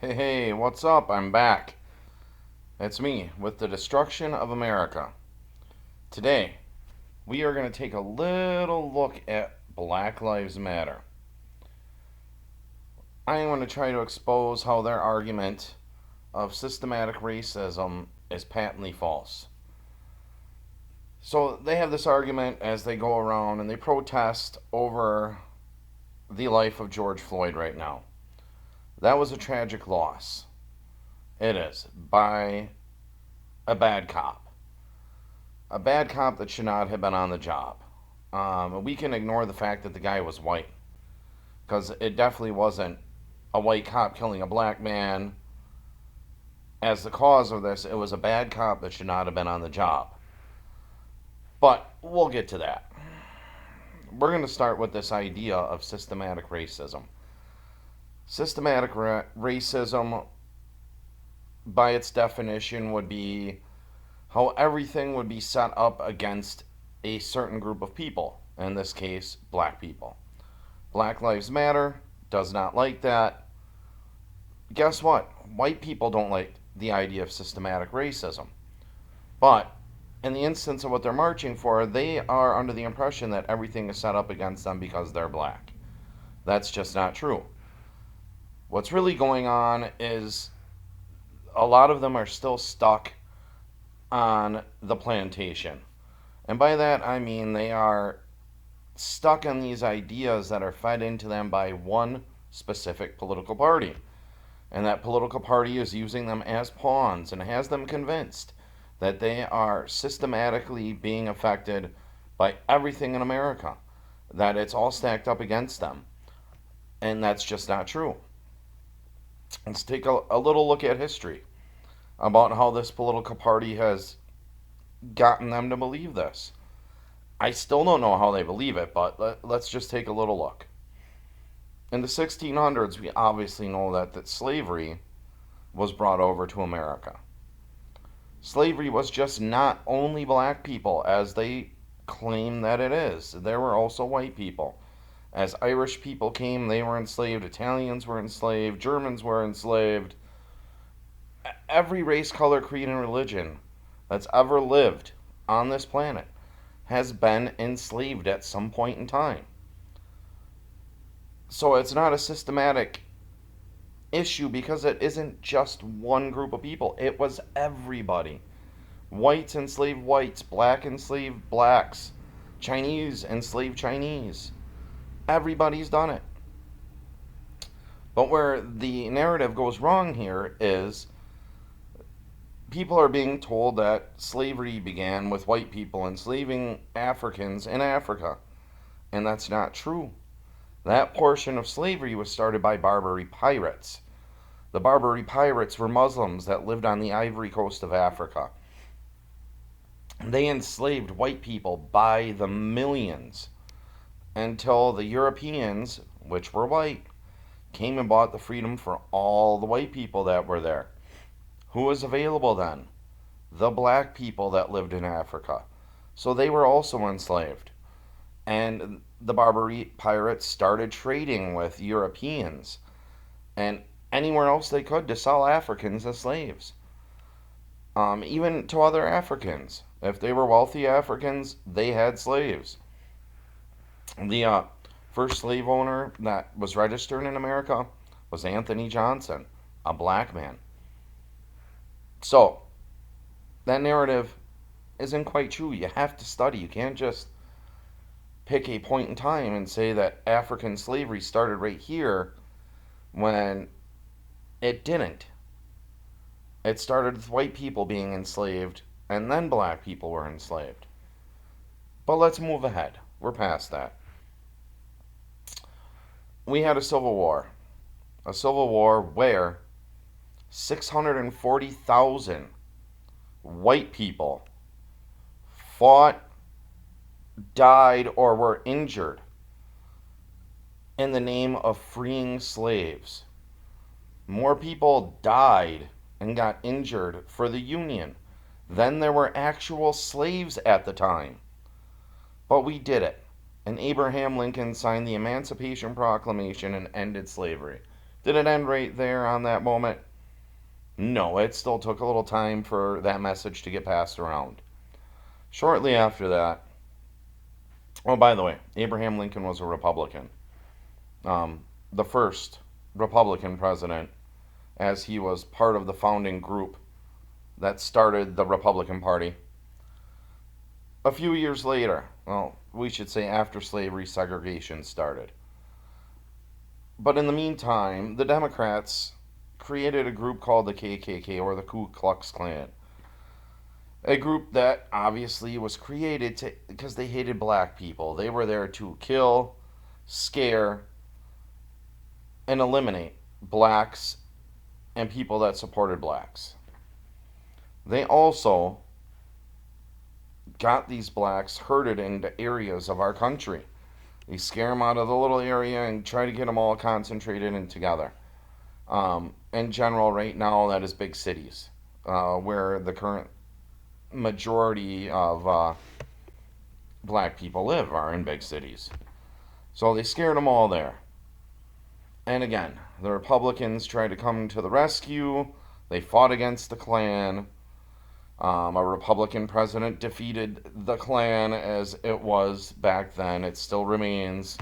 Hey, what's up? I'm back. It's me with the destruction of America. Today, we are going to take a little look at Black Lives Matter. I am going to try to expose how their argument of systematic racism is patently false. So, they have this argument as they go around and they protest over the life of George Floyd right now. That was a tragic loss. It is. By a bad cop. A bad cop that should not have been on the job. We can ignore the fact that the guy was white, because it definitely wasn't a white cop killing a black man as the cause of this. It was a bad cop that should not have been on the job. But we'll get to that. We're going to start with this idea of systematic racism. Systematic racism, by its definition, would be how everything would be set up against a certain group of people, in this case, black people. Black Lives Matter does not like that. Guess what? White people don't like the idea of systematic racism. But in the instance of what they're marching for, they are under the impression that everything is set up against them because they're black. That's just not true. What's really going on is a lot of them are still stuck on the plantation. And by that I mean they are stuck on these ideas that are fed into them by one specific political party. And that political party is using them as pawns and has them convinced that they are systematically being affected by everything in America, that it's all stacked up against them. And that's just not true. Let's take a little look at history about how this political party has gotten them to believe this. I still don't know how they believe it, but let's just take a little look. In the 1600s, we obviously know that slavery was brought over to America. Slavery was just not only black people, as they claim that it is. There were also white people. As Irish people came, they were enslaved. Italians were enslaved. Germans were enslaved. Every race, color, creed, and religion that's ever lived on this planet has been enslaved at some point in time. So it's not a systematic issue because it isn't just one group of people. It was everybody. Whites enslaved whites, black enslaved blacks, Chinese enslaved Chinese. Everybody's done it. But where the narrative goes wrong here is people are being told that slavery began with white people enslaving Africans in Africa. And that's not true. That portion of slavery was started by Barbary pirates. The Barbary pirates were Muslims that lived on the Ivory Coast of Africa. They enslaved white people by the millions until the Europeans, which were white, came and bought the freedom for all the white people that were there. Who was available then? The black people that lived in Africa. So they were also enslaved. And the Barbary pirates started trading with Europeans and anywhere else they could to sell Africans as slaves. Even to other Africans. If they were wealthy Africans, they had slaves. The first slave owner that was registered in America was Anthony Johnson, a black man. So, that narrative isn't quite true. You have to study. You can't just pick a point in time and say that African slavery started right here when it didn't. It started with white people being enslaved, and then black people were enslaved. But let's move ahead. We're past that. We had a civil war. A civil war where 640,000 white people fought, died, or were injured in the name of freeing slaves. More people died and got injured for the Union than there were actual slaves at the time. But we did it. And Abraham Lincoln signed the Emancipation Proclamation and ended slavery. Did it end right there on that moment? No, it still took a little time for that message to get passed around. Shortly after that, oh, by the way, Abraham Lincoln was a Republican. The first Republican president, as he was part of the founding group that started the Republican Party. A few years later, well, we should say after slavery segregation started. But in the meantime, the Democrats created a group called the KKK, or the Ku Klux Klan. A group that obviously was created because they hated black people. They were there to kill, scare, and eliminate blacks and people that supported blacks. They also got these blacks herded into areas of our country. They scare them out of the little area and try to get them all concentrated and together. In general, right now, that is big cities, where the current majority of black people live are in big cities. So they scared them all there. And again, the Republicans tried to come to the rescue. They fought against the Klan. A Republican president defeated the Klan as it was back then. It still remains,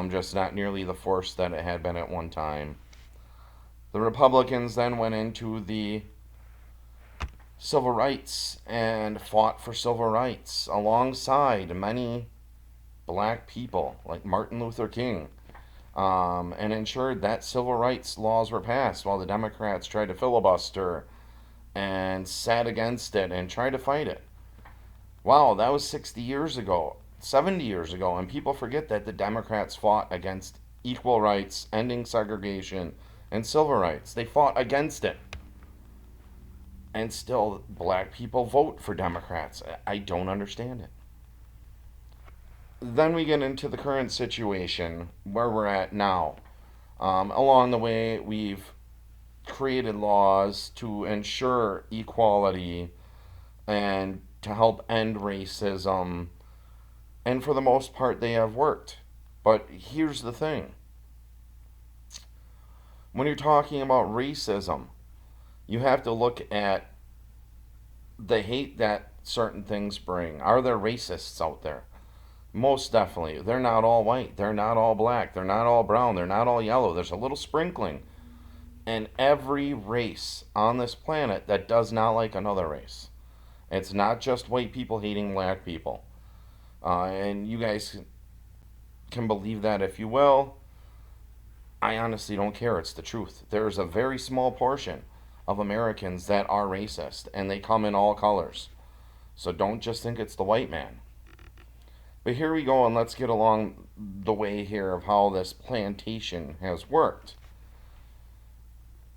just not nearly the force that it had been at one time. The Republicans then went into the civil rights and fought for civil rights alongside many black people like Martin Luther King, and ensured that civil rights laws were passed while the Democrats tried to filibuster and sat against it and tried to fight it. Wow, that was 60 years ago, 70 years ago, and people forget that the Democrats fought against equal rights, ending segregation, and civil rights. They fought against it. And still, black people vote for Democrats. I don't understand it. Then we get into the current situation where we're at now. Along the way, we've created laws to ensure equality and to help end racism. And for the most part, they have worked. But here's the thing, when you're talking about racism, you have to look at the hate that certain things bring. Are there racists out there? Most definitely. They're not all white. They're not all black. They're not all brown. They're not all yellow. There's a little sprinkling in every race on this planet that does not like another race. It's not just white people hating black people. And you guys can believe that if you will. I honestly don't care. It's the truth. There's a very small portion of Americans that are racist, and they come in all colors. So don't just think it's the white man. But here we go, and let's get along the way here of how this plantation has worked.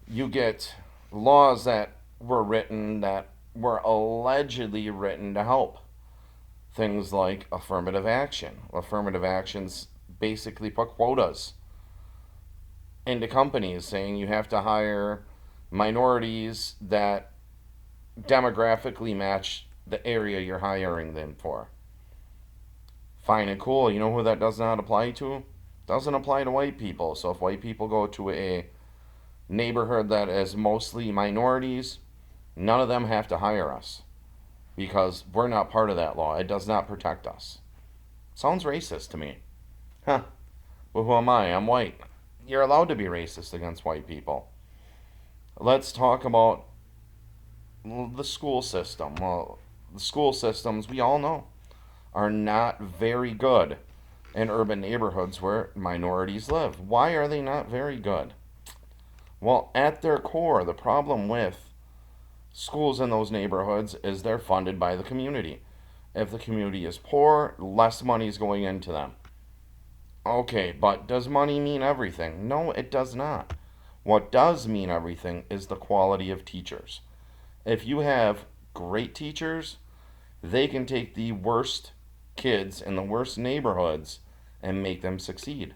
You get laws that were written that were allegedly written to help. Things like affirmative action. Affirmative actions basically put quotas into companies saying you have to hire minorities that demographically match the area you're hiring them for. Fine and cool. You know who that does not apply to? Doesn't apply to white people. So if white people go to a neighborhood that is mostly minorities, none of them have to hire us because we're not part of that law. It does not protect us. Sounds racist to me. Huh. Well, who am I? I'm white. You're allowed to be racist against white people. Let's talk about the school system. Well, the school systems, we all know, are not very good in urban neighborhoods where minorities live. Why are they not very good? Well, at their core, the problem with schools in those neighborhoods is they're funded by the community. If the community is poor, less money is going into them. Okay, but does money mean everything? No, it does not. What does mean everything is the quality of teachers. If you have great teachers, they can take the worst kids in the worst neighborhoods and make them succeed.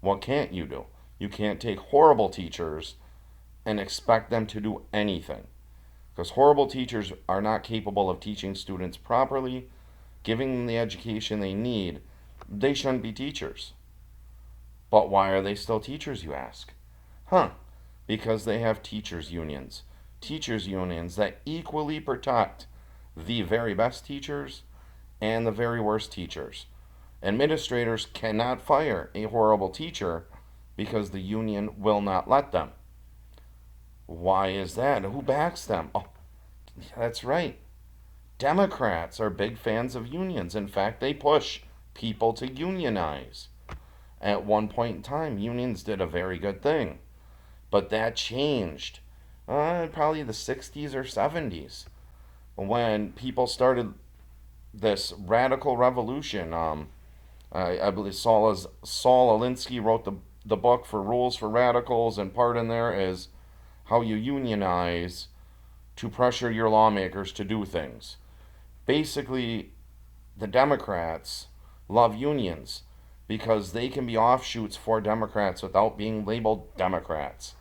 What can't you do? You can't take horrible teachers and expect them to do anything. Because horrible teachers are not capable of teaching students properly, giving them the education they need. They shouldn't be teachers. But why are they still teachers, you ask? Huh. Because they have teachers' unions. Teachers' unions that equally protect the very best teachers and the very worst teachers. Administrators cannot fire a horrible teacher because the union will not let them. Why is that? Who backs them? Oh, that's right. Democrats are big fans of unions. In fact, they push people to unionize. At one point in time, unions did a very good thing, but that changed probably the 60s or 70s when people started this radical revolution. I believe Saul Alinsky wrote the book for Rules for Radicals, and part in there is how you unionize to pressure your lawmakers to do things. Basically, the Democrats love unions because they can be offshoots for Democrats without being labeled Democrats.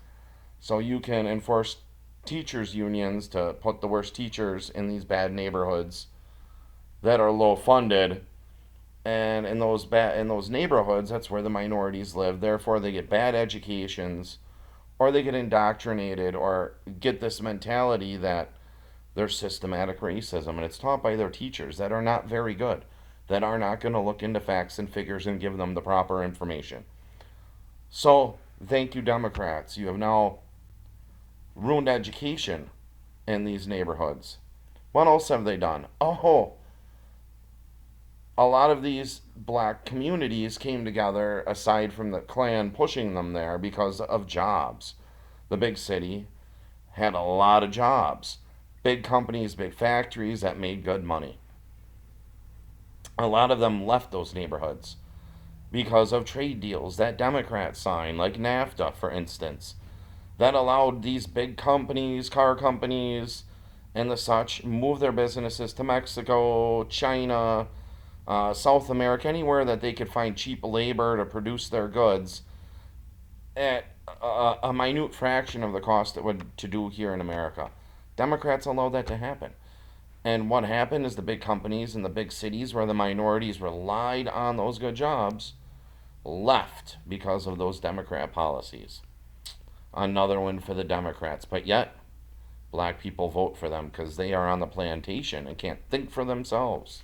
So you can enforce teachers' unions to put the worst teachers in these bad neighborhoods that are low funded, and in those neighborhoods, that's where the minorities live. Therefore, they get bad educations, or they get indoctrinated, or get this mentality that there's systematic racism, and it's taught by their teachers that are not very good, that are not going to look into facts and figures and give them the proper information. So, thank you, Democrats. You have now ruined education in these neighborhoods. What else have they done? Oh, a lot of these black communities came together aside from the Klan pushing them there because of jobs. The big city had a lot of jobs. Big companies, big factories that made good money. A lot of them left those neighborhoods because of trade deals that Democrats signed, like NAFTA, for instance, that allowed these big companies, car companies, and the such, move their businesses to Mexico, China, South America, anywhere that they could find cheap labor to produce their goods at a minute fraction of the cost it would to do here in America. Democrats allowed that to happen. And what happened is the big companies in the big cities where the minorities relied on those good jobs left because of those Democrat policies. Another one for the Democrats. But yet, black people vote for them because they are on the plantation and can't think for themselves.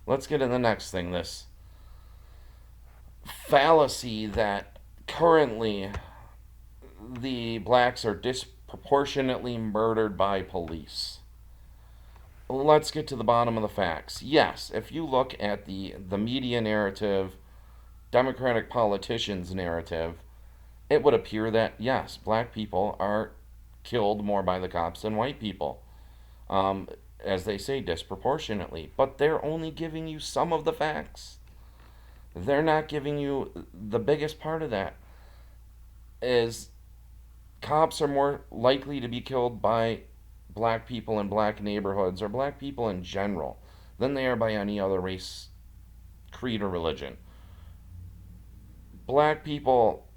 Let's get to the next thing, this fallacy that currently the blacks are disproportionately murdered by police. Let's get to the bottom of the facts. Yes, if you look at the media narrative, Democratic politicians' narrative, it would appear that, yes, black people are killed more by the cops than white people. Um, as they say, disproportionately. But they're only giving you some of the facts. They're not giving you the biggest part of that. Is cops are more likely to be killed by black people in black neighborhoods or black people in general than they are by any other race, creed, or religion. Black people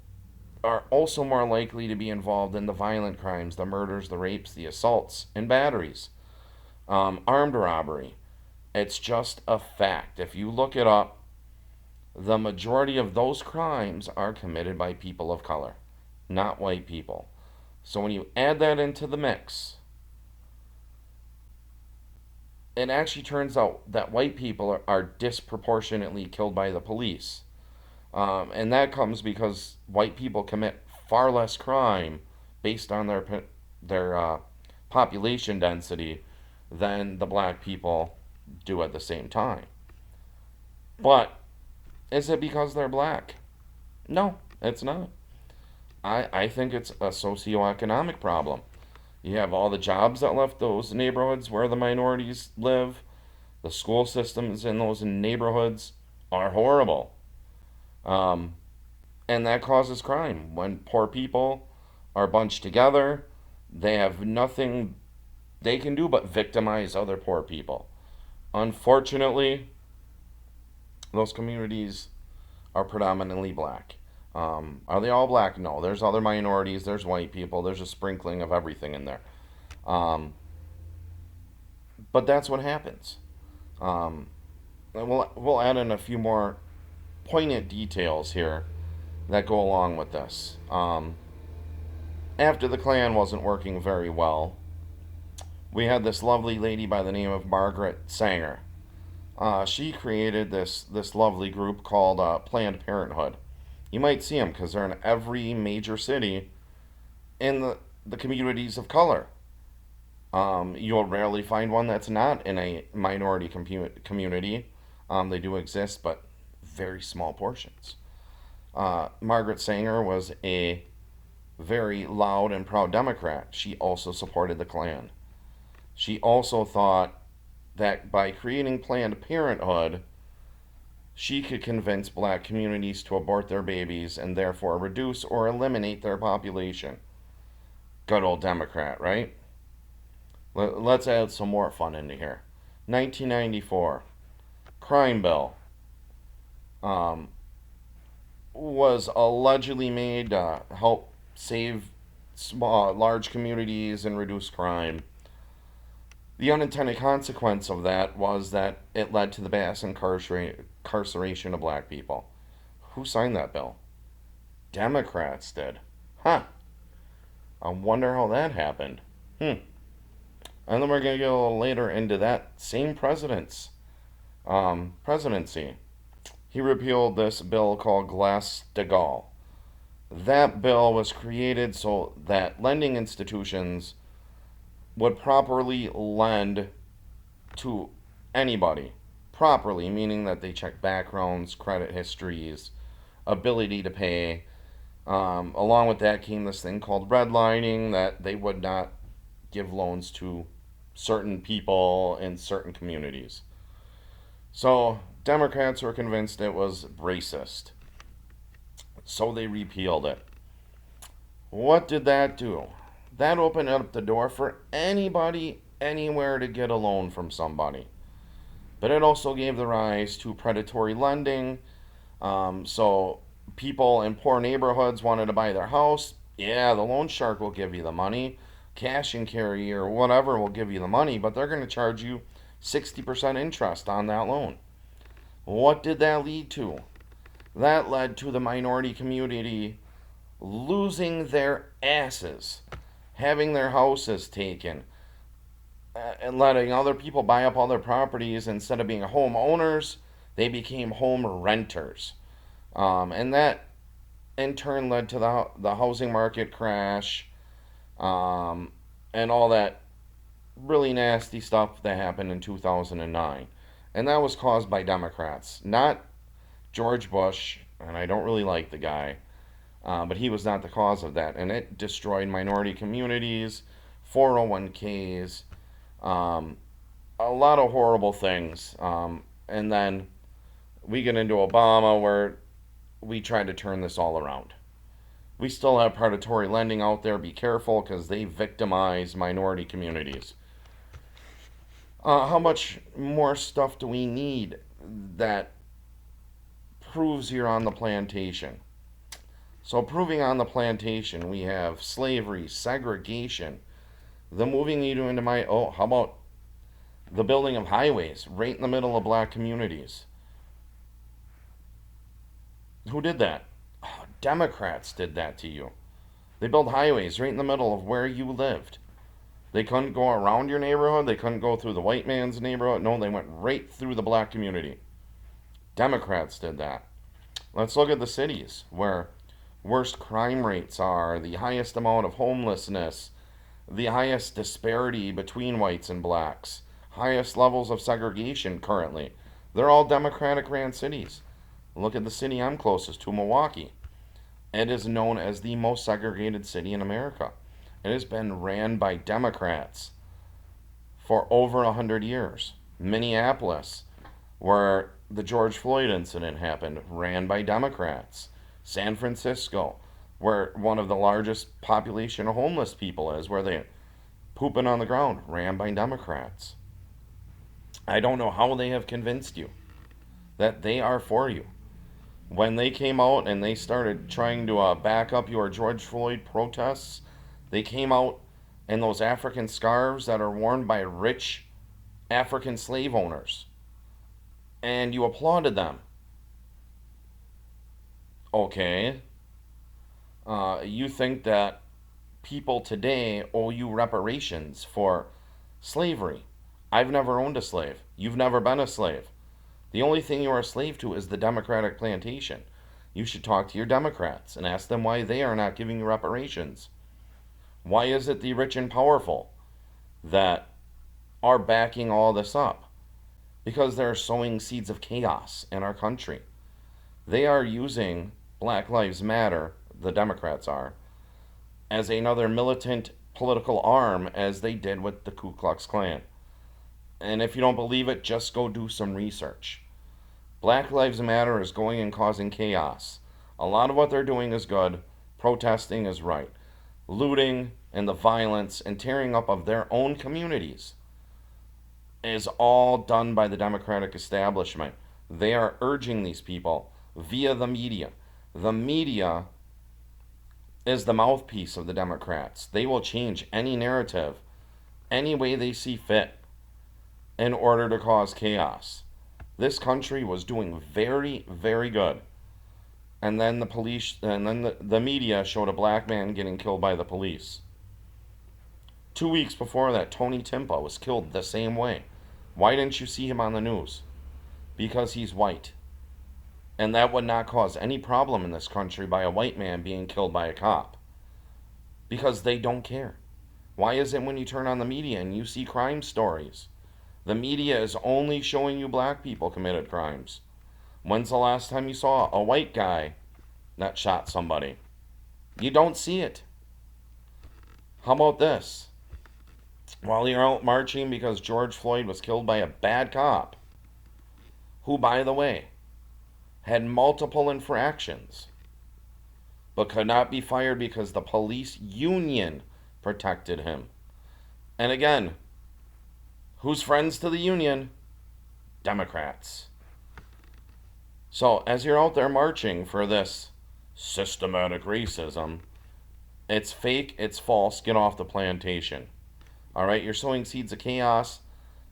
are also more likely to be involved in the violent crimes, the murders, the rapes, the assaults, and batteries, armed robbery. It's just a fact. If you look it up, the majority of those crimes are committed by people of color, not white people. So when you add that into the mix, it actually turns out that white people are disproportionately killed by the police. And that comes because white people commit far less crime based on their population density than the black people do at the same time. But is it because they're black? No, it's not. I think it's a socioeconomic problem. You have all the jobs that left those neighborhoods where the minorities live. The school systems in those neighborhoods are horrible. Um, and that causes crime. When poor people are bunched together, they have nothing they can do but victimize other poor people. Unfortunately, those communities are predominantly black. Are they all black? No. There's other minorities, there's white people, there's a sprinkling of everything in there. Um, but that's what happens. Um, and we'll add in a few more poignant details here that go along with this. After the Klan wasn't working very well, we had this lovely lady by the name of Margaret Sanger. She created this lovely group called Planned Parenthood. You might see them because they're in every major city in the communities of color. You'll rarely find one that's not in a minority community. They do exist, but very small portions. Margaret Sanger was a very loud and proud Democrat. She also supported the Klan. She also thought that by creating Planned Parenthood, she could convince black communities to abort their babies and therefore reduce or eliminate their population. Good old Democrat, right? Let's add some more fun into here. 1994, crime bill um, was allegedly made to help save large communities and reduce crime. The unintended consequence of that was that it led to the mass incarceration of black people. Who signed that bill? Democrats did. Huh. I wonder how that happened. Hmm. And then we're going to get a little later into that same president's presidency. He repealed this bill called Glass-Steagall. That bill was created so that lending institutions would properly lend to anybody. Properly, meaning that they check backgrounds, credit histories, ability to pay. Along with that came this thing called redlining, that they would not give loans to certain people in certain communities. So, Democrats were convinced it was racist. So they repealed it. What did that do? That opened up the door for anybody, anywhere to get a loan from somebody. But it also gave the rise to predatory lending. So people in poor neighborhoods wanted to buy their house. Yeah, the loan shark will give you the money. Cash and carry or whatever will give you the money, but they're going to charge you 60% interest on that loan. What did that lead to? That led to the minority community losing their asses, having their houses taken, and letting other people buy up all their properties. Instead of being homeowners, they became home renters. And that in turn led to the housing market crash, and all that really nasty stuff that happened in 2009. And that was caused by Democrats, not George Bush, and I don't really like the guy, but he was not the cause of that. And it destroyed minority communities, 401ks, a lot of horrible things. And then we get into Obama, where we tried to turn this all around. We still have predatory lending out there. Be careful because they victimize minority communities. How much more stuff do we need that proves you're on the plantation? So, proving on the plantation, we have slavery, segregation, the moving you into my. Oh, how about the building of highways right in the middle of black communities? Who did that? Oh, Democrats did that to you. They built highways right in the middle of where you lived. They couldn't go around your neighborhood. They couldn't go through the white man's neighborhood. No, they went right through the black community. Democrats did that. Let's look at the cities where worst crime rates are, the highest amount of homelessness, the highest disparity between whites and blacks, highest levels of segregation currently. They're all Democratic ran cities. Look at the city I'm closest to, Milwaukee. It is known as the most segregated city in America. It has been ran by Democrats for over 100 years. Minneapolis, where the George Floyd incident happened, ran by Democrats. San Francisco, where one of the largest population of homeless people is, where they're pooping on the ground, ran by Democrats. I don't know how they have convinced you that they are for you. When they came out and they started trying to back up your George Floyd protests, they came out in those African scarves that are worn by rich African slave owners. And you applauded them. Okay. You think that people today owe you reparations for slavery. I've never owned a slave. You've never been a slave. The only thing you are a slave to is the Democratic plantation. You should talk to your Democrats and ask them why they are not giving you reparations. Why is it the rich and powerful that are backing all this up? Because they're sowing seeds of chaos in our country. They are using Black Lives Matter, the Democrats are, as another militant political arm as they did with the Ku Klux Klan. And if you don't believe it, just go do some research. Black Lives Matter is going and causing chaos. A lot of what they're doing is good. Protesting is right. Looting and the violence and tearing up of their own communities is all done by the Democratic establishment. They are urging these people via the media. The media is the mouthpiece of the Democrats. They will change any narrative any way they see fit in order to cause chaos. This country was doing very, very good. And then the media showed a black man getting killed by the police. 2 weeks before that, Tony Timpa was killed the same way. Why didn't you see him on the news? Because he's white. And that would not cause any problem in this country by a white man being killed by a cop. Because they don't care. Why is it when you turn on the media and you see crime stories, the media is only showing you black people committed crimes? When's the last time you saw a white guy that shot somebody? You don't see it. How about this? While you're out marching because George Floyd was killed by a bad cop, who, by the way, had multiple infractions, but could not be fired because the police union protected him. And again, who's friends to the union? Democrats. So as you're out there marching for this systematic racism, it's fake, it's false, get off the plantation. Alright, you're sowing seeds of chaos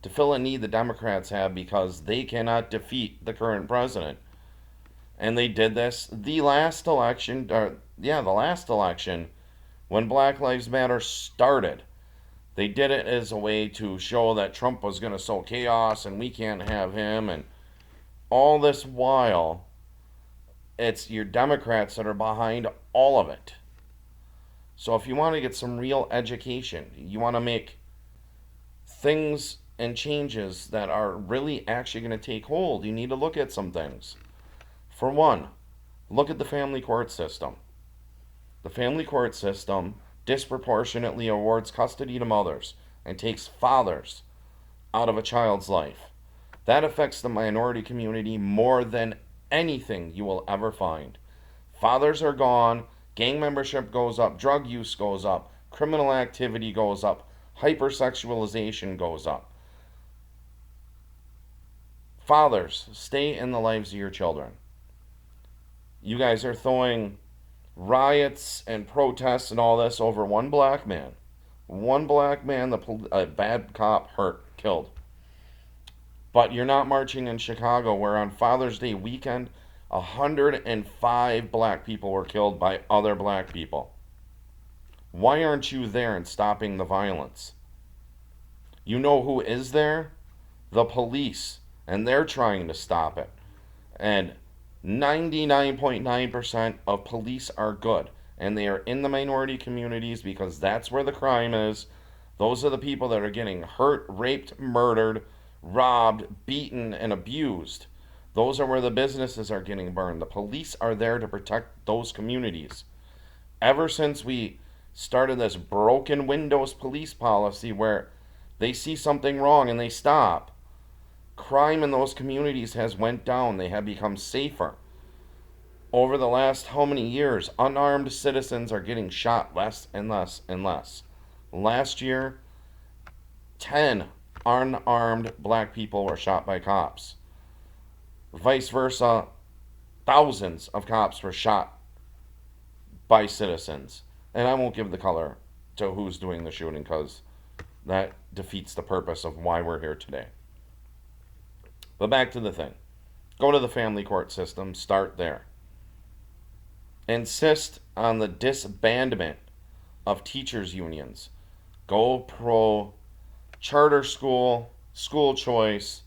to fill a need the Democrats have because they cannot defeat the current president. And they did this the last election, when Black Lives Matter started. They did it as a way to show that Trump was going to sow chaos and we can't have him. And all this while, it's your Democrats that are behind all of it. So if you want to get some real education, you want to make things and changes that are really actually going to take hold, you need to look at some things. For one, look at the family court system. The family court system disproportionately awards custody to mothers and takes fathers out of a child's life. That affects the minority community more than anything you will ever find. Fathers are gone, gang membership goes up, drug use goes up, criminal activity goes up, hypersexualization goes up. Fathers, stay in the lives of your children. You guys are throwing riots and protests and all this over one black man. One black man, a bad cop, hurt, killed. But you're not marching in Chicago, where on Father's Day weekend, 105 black people were killed by other black people. Why aren't you there and stopping the violence? You know who is there? The police. And they're trying to stop it. And 99.9% of police are good. And they are in the minority communities because that's where the crime is. Those are the people that are getting hurt, raped, murdered, robbed, beaten, and abused. Those are where the businesses are getting burned. The police are there to protect those communities. Ever since we started this broken windows police policy where they see something wrong and they stop, crime in those communities has went down. They have become safer. Over the last how many years, unarmed citizens are getting shot less and less and less. Last year, 10 unarmed black people were shot by cops. Vice versa, thousands of cops were shot by citizens. And I won't give the color to who's doing the shooting because that defeats the purpose of why we're here today. But back to the thing. Go to the family court system, start there. Insist on the disbandment of teachers' unions. Go pro charter school, school choice.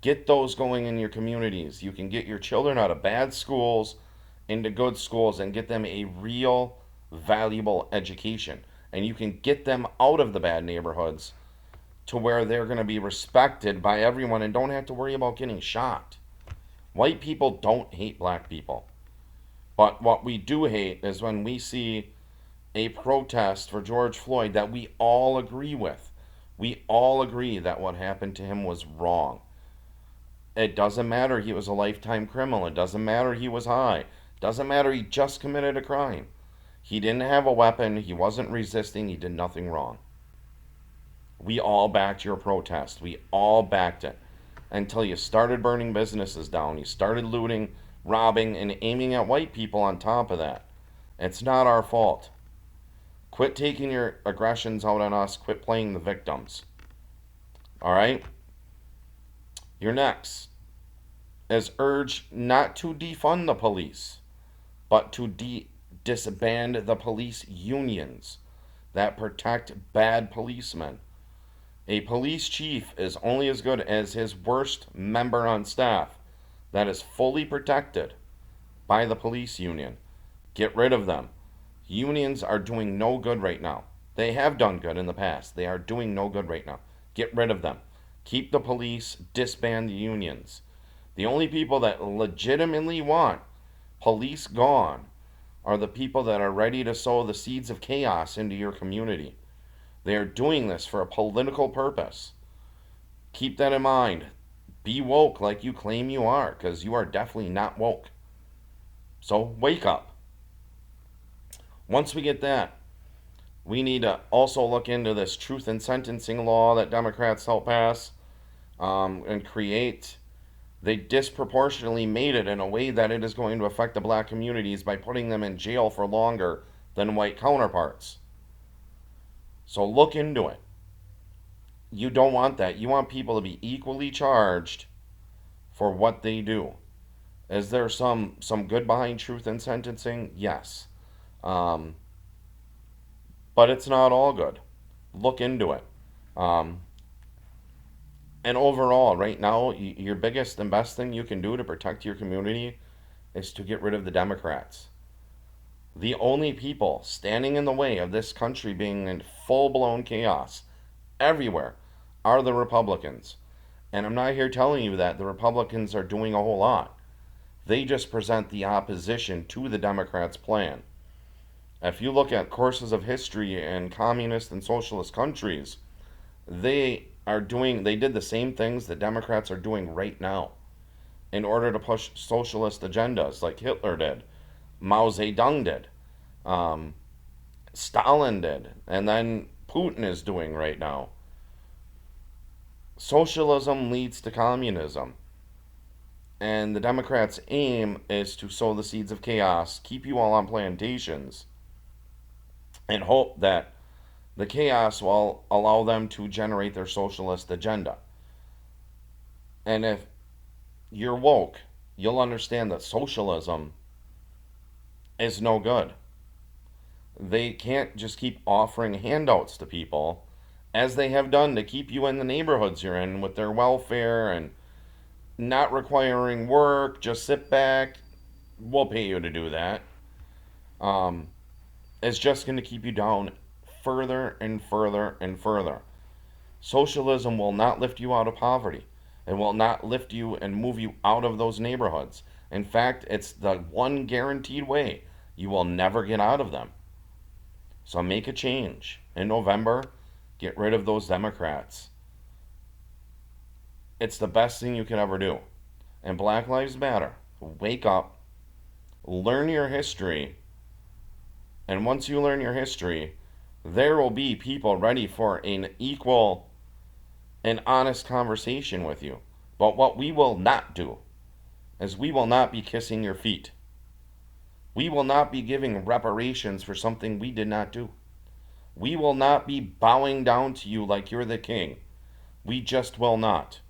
Get those going in your communities. You can get your children out of bad schools into good schools and get them a real, valuable education. And you can get them out of the bad neighborhoods to where they're going to be respected by everyone and don't have to worry about getting shot. White people don't hate black people. But what we do hate is when we see a protest for George Floyd that we all agree with. We all agree that what happened to him was wrong. It doesn't matter he was a lifetime criminal. It doesn't matter he was high. It doesn't matter he just committed a crime. He didn't have a weapon. He wasn't resisting. He did nothing wrong. We all backed your protest. We all backed it. Until you started burning businesses down. You started looting, robbing, and aiming at white people on top of that. It's not our fault. Quit taking your aggressions out on us. Quit playing the victims. Alright? Your next is urged not to defund the police, but to disband the police unions that protect bad policemen. A police chief is only as good as his worst member on staff that is fully protected by the police union. Get rid of them. Unions are doing no good right now. They have done good in the past. They are doing no good right now. Get rid of them. Keep the police, disband the unions. The only people that legitimately want police gone are the people that are ready to sow the seeds of chaos into your community. They are doing this for a political purpose. Keep that in mind. Be woke like you claim you are, because you are definitely not woke. So wake up. Once we get that, we need to also look into this truth in sentencing law that Democrats helped pass and create. They disproportionately made it in a way that it is going to affect the black communities by putting them in jail for longer than white counterparts. So look into it. You don't want that. You want people to be equally charged for what they do. Is there some good behind truth in sentencing? Yes. But it's not all good. Look into it. And overall, right now, your biggest and best thing you can do to protect your community is to get rid of the Democrats. The only people standing in the way of this country being in full-blown chaos everywhere are the Republicans. And I'm not here telling you that the Republicans are doing a whole lot. They just present the opposition to the Democrats' plan. If you look at courses of history in communist and socialist countries, they did the same things that Democrats are doing right now in order to push socialist agendas like Hitler did, Mao Zedong did, Stalin did, and then Putin is doing right now. Socialism leads to communism. And the Democrats' aim is to sow the seeds of chaos, keep you all on plantations, and hope that the chaos will allow them to generate their socialist agenda. And if you're woke, you'll understand that socialism is no good. They can't just keep offering handouts to people, as they have done to keep you in the neighborhoods you're in with their welfare and not requiring work, just sit back, we'll pay you to do that. It's just going to keep you down further and further and further. Socialism will not lift you out of poverty. It will not lift you and move you out of those neighborhoods. In fact, it's the one guaranteed way you will never get out of them. So make a change. In November, get rid of those Democrats. It's the best thing you can ever do. And Black Lives Matter. Wake up. Learn your history. And once you learn your history, there will be people ready for an equal and honest conversation with you. But what we will not do is we will not be kissing your feet. We will not be giving reparations for something we did not do. We will not be bowing down to you like you're the king. We just will not.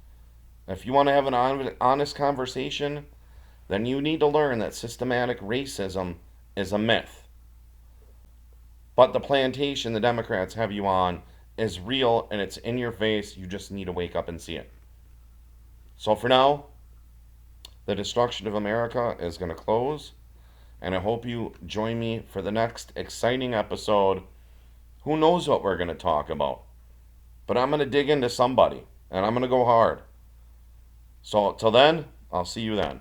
If you want to have an honest conversation, then you need to learn that systematic racism is a myth. But the plantation the Democrats have you on is real and it's in your face. You just need to wake up and see it. So for now, the destruction of America is going to close. And I hope you join me for the next exciting episode. Who knows what we're going to talk about? But I'm going to dig into somebody and I'm going to go hard. So till then, I'll see you then.